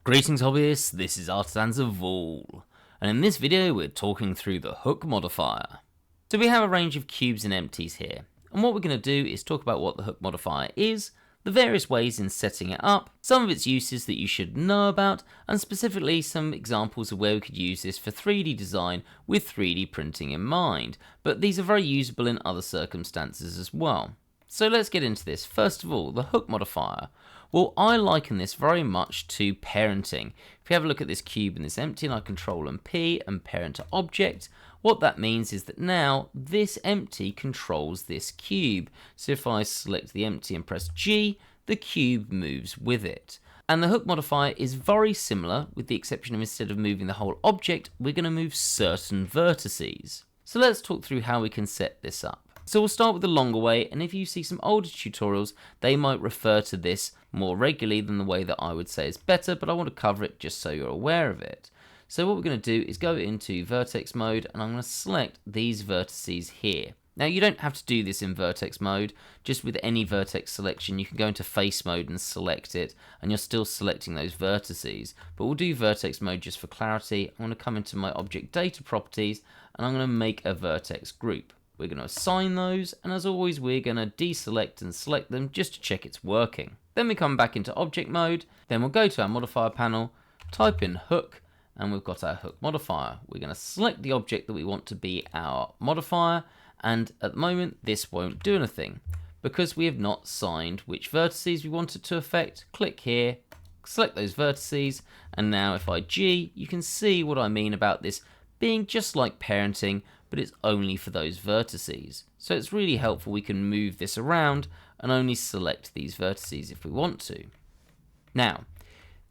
Greetings hobbyists, this is Artisans of All, and in this video we're talking through the Hook Modifier. So we have a range of cubes and empties here, and what we're going to do is talk about what the Hook Modifier is, the various ways in setting it up, some of its uses that you should know about, and specifically some examples of where we could use this for 3D design with 3D printing in mind, but these are very usable in other circumstances as well. So let's get into this. First of all, the Hook Modifier. Well, I liken this very much to parenting. If you have a look at this cube and this empty, and I control and P and parent to object, what that means is that now this empty controls this cube. So if I select the empty and press G, the cube moves with it. And the Hook Modifier is very similar, with the exception of instead of moving the whole object, we're going to move certain vertices. So let's talk through how we can set this up. So we'll start with the longer way, and if you see some older tutorials, they might refer to this more regularly than the way that I would say is better, but I want to cover it just so you're aware of it. So what we're going to do is go into vertex mode, and I'm going to select these vertices here. Now you don't have to do this in vertex mode, just with any vertex selection you can go into face mode and select it, and you're still selecting those vertices, but we'll do vertex mode just for clarity. I'm going to come into my object data properties, and I'm going to make a vertex group. We're going to assign those, and as always we're going to deselect and select them just to check it's working. Then we come back into object mode, then we'll go to our modifier panel, type in hook, and we've got our hook modifier. We're going to select the object that we want to be our modifier, and at the moment this won't do anything because we have not signed which vertices we want it to affect. Click here, select those vertices, and now if I G, you can see what I mean about this being just like parenting, but it's only for those vertices. So it's really helpful. We can move this around and only select these vertices if we want to. Now,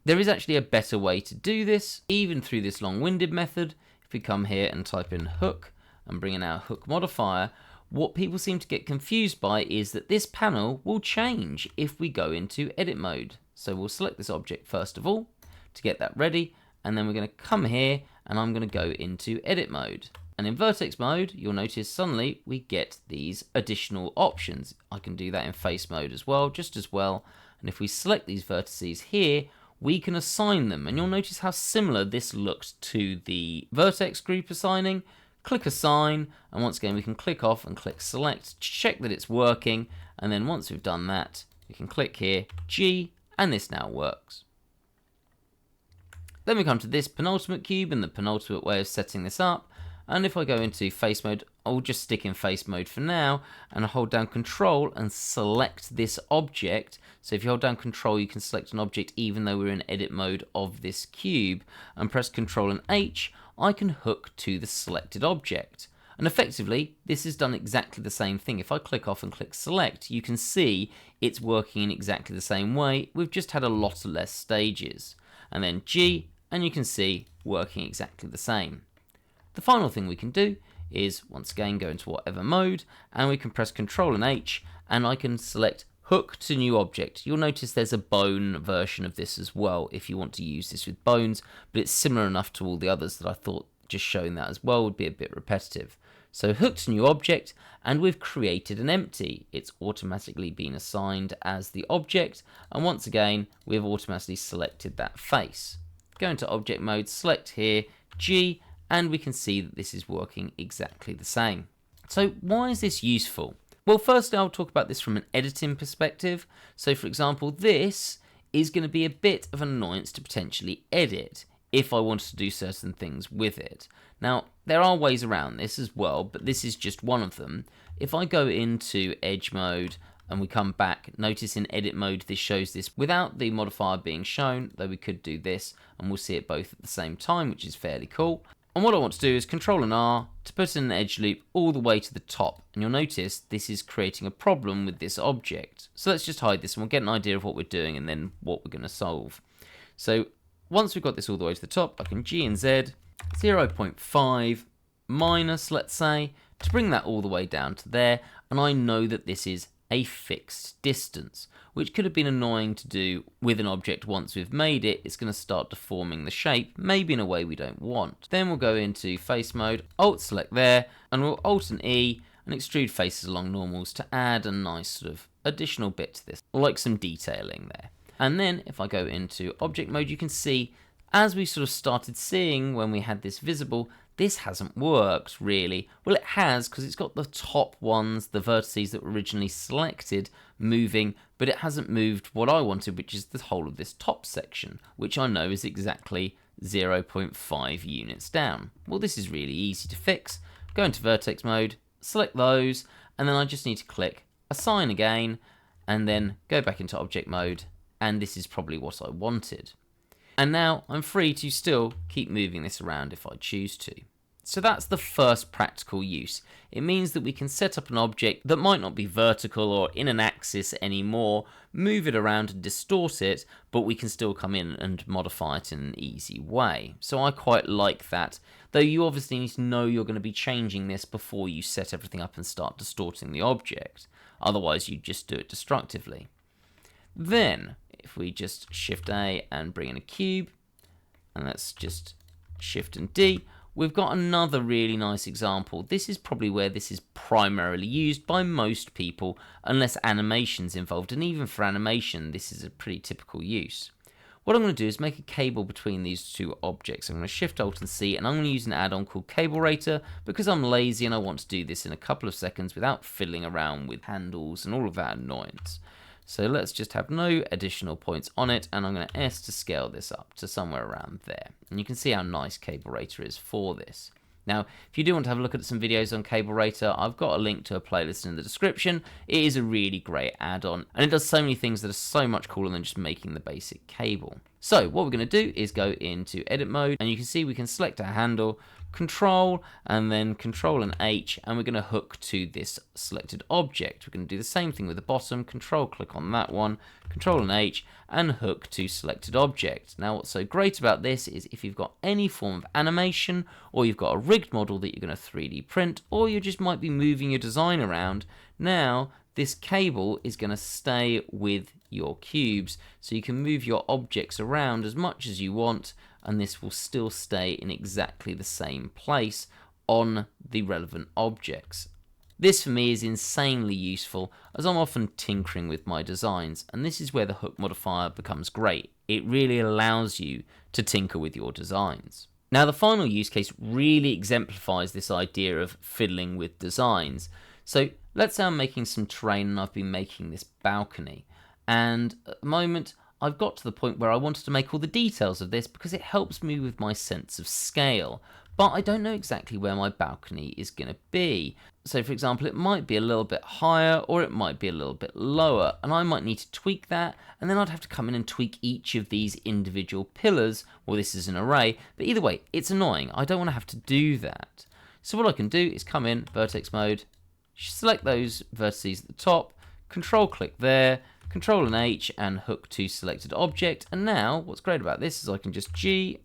there is actually a better way to do this, even through this long-winded method. If we come here and type in hook and bring in our hook modifier, what people seem to get confused by is that this panel will change if we go into edit mode. So we'll select this object first of all to get that ready, and then we're going to come here and I'm going to go into edit mode. And in vertex mode, you'll notice suddenly we get these additional options. I can do that in face mode as well, just as well. And if we select these vertices here, we can assign them. And you'll notice how similar this looks to the vertex group assigning. Click assign, and once again we can click off and click select to check that it's working. And then once we've done that, we can click here, G, and this now works. Then we come to this penultimate cube and the penultimate way of setting this up. And if I go into face mode, I'll just stick in face mode for now, and I hold down control and select this object. So if you hold down control, you can select an object even though we're in edit mode of this cube, and press control and H, I can hook to the selected object. And effectively, this has done exactly the same thing. If I click off and click select, you can see it's working in exactly the same way. We've just had a lot less stages. And then G, and you can see working exactly the same. The final thing we can do is, once again, go into whatever mode, and we can press Ctrl and H, and I can select Hook to New Object. You'll notice there's a bone version of this as well if you want to use this with bones, but it's similar enough to all the others that I thought just showing that as well would be a bit repetitive. So Hook to New Object, and we've created an empty. It's automatically been assigned as the object, and once again, we've automatically selected that face. Go into object mode, select here, G, and we can see that this is working exactly the same. So why is this useful? Well, firstly, I'll talk about this from an editing perspective. So for example, this is going to be a bit of an annoyance to potentially edit if I wanted to do certain things with it. Now, there are ways around this as well, but this is just one of them. If I go into edge mode and we come back, notice in edit mode this shows this without the modifier being shown, though we could do this and we'll see it both at the same time, which is fairly cool. And what I want to do is Ctrl and R to put in an edge loop all the way to the top. And you'll notice this is creating a problem with this object. So let's just hide this and we'll get an idea of what we're doing and then what we're going to solve. So once we've got this all the way to the top, I can G and Z 0.5 minus, let's say, to bring that all the way down to there. And I know that this is a fixed distance, which could have been annoying to do with an object. Once we've made it, it's going to start deforming the shape, maybe in a way we don't want. Then we'll go into face mode, Alt select there, and we'll Alt and E and extrude faces along normals to add a nice sort of additional bit to this, like some detailing there. And then if I go into object mode, you can see, as we sort of started seeing when we had this visible, this hasn't worked really. Well, it has, because it's got the top ones, the vertices that were originally selected, moving, but it hasn't moved what I wanted, which is the whole of this top section, which I know is exactly 0.5 units down. Well, this is really easy to fix. Go into vertex mode, select those, and then I just need to click assign again, and then go back into object mode, and this is probably what I wanted. And now I'm free to still keep moving this around if I choose to. So that's the first practical use. It means that we can set up an object that might not be vertical or in an axis anymore, move it around and distort it, but we can still come in and modify it in an easy way. So I quite like that, though you obviously need to know you're going to be changing this before you set everything up and start distorting the object. Otherwise you just do it destructively. Then, if we just Shift A and bring in a cube, and let's just Shift and D, we've got another really nice example. This is probably where this is primarily used by most people, unless animation's involved, and even for animation, this is a pretty typical use. What I'm going to do is make a cable between these two objects. I'm going to Shift Alt and C, and I'm going to use an add-on called Cable Rater because I'm lazy and I want to do this in a couple of seconds without fiddling around with handles and all of that annoyance. So let's just have no additional points on it, and I'm going to S to scale this up to somewhere around there. And you can see how nice Cable Rater is for this. Now, if you do want to have a look at some videos on Cable Rater, I've got a link to a playlist in the description. It is a really great add-on, and it does so many things that are so much cooler than just making the basic cable. So what we're going to do is go into edit mode, and you can see we can select our handle, Control, and then Control and H, and we're going to hook to this selected object. We're going to do the same thing with the bottom, Control, click on that one, Control and H, and hook to selected object. Now what's so great about this is if you've got any form of animation, or you've got a rigged model that you're going to 3D print, or you just might be moving your design around, now this cable is going to stay with your cubes, so you can move your objects around as much as you want, and this will still stay in exactly the same place on the relevant objects. This for me is insanely useful, as I'm often tinkering with my designs, and this is where the Hook Modifier becomes great. It really allows you to tinker with your designs. Now the final use case really exemplifies this idea of fiddling with designs. So let's say I'm making some terrain and I've been making this balcony, and at the moment I've got to the point where I wanted to make all the details of this because it helps me with my sense of scale, but I don't know exactly where my balcony is going to be. So for example, it might be a little bit higher or it might be a little bit lower, and I might need to tweak that, and then I'd have to come in and tweak each of these individual pillars. Well, this is an array, but either way, it's annoying. I don't want to have to do that. So what I can do is come in, vertex mode, select those vertices at the top, Control click there, Control and H, and hook to selected object. And now what's great about this is I can just G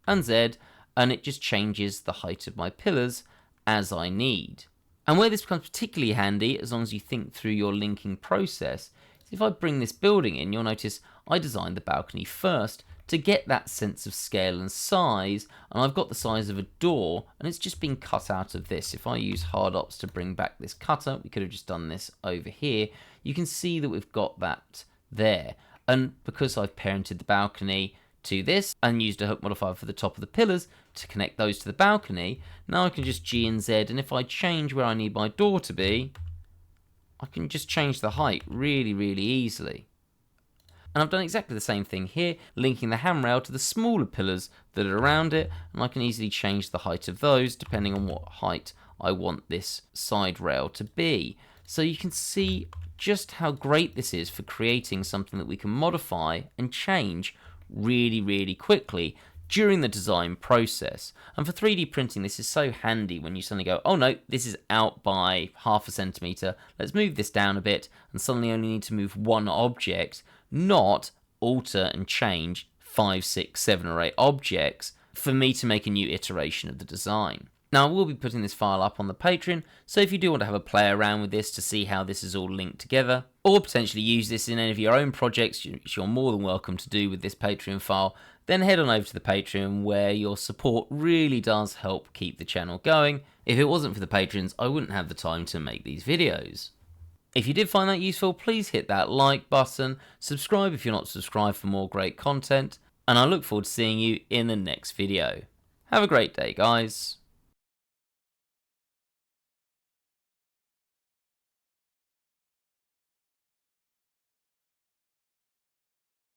and Z, and it just changes the height of my pillars as I need. And where this becomes particularly handy, as long as you think through your linking process, is if I bring this building in, you'll notice I designed the balcony first to get that sense of scale and size, and I've got the size of a door, and it's just been cut out of this. If I use hard ops to bring back this cutter, we could have just done this over here. You can see that we've got that there, and because I've parented the balcony to this and used a hook modifier for the top of the pillars to connect those to the balcony, now I can just G and Z, and if I change where I need my door to be, I can just change the height really, really easily. And I've done exactly the same thing here, linking the handrail to the smaller pillars that are around it, and I can easily change the height of those depending on what height I want this side rail to be. So you can see just how great this is for creating something that we can modify and change really, really quickly during the design process. And for 3D printing, this is so handy when you suddenly go, oh no, this is out by 0.5 centimeter, let's move this down a bit, and suddenly only need to move one object, not alter and change 5, 6, 7 or 8 objects for me to make a new iteration of the design. Now I will be putting this file up on the Patreon, so if you do want to have a play around with this to see how this is all linked together, or potentially use this in any of your own projects, which you're more than welcome to do with this Patreon file, then head on over to the Patreon, where your support really does help keep the channel going. If it wasn't for the patrons, I wouldn't have the time to make these videos. If you did find that useful, please hit that like button, subscribe if you're not subscribed for more great content, and I look forward to seeing you in the next video. Have a great day, guys.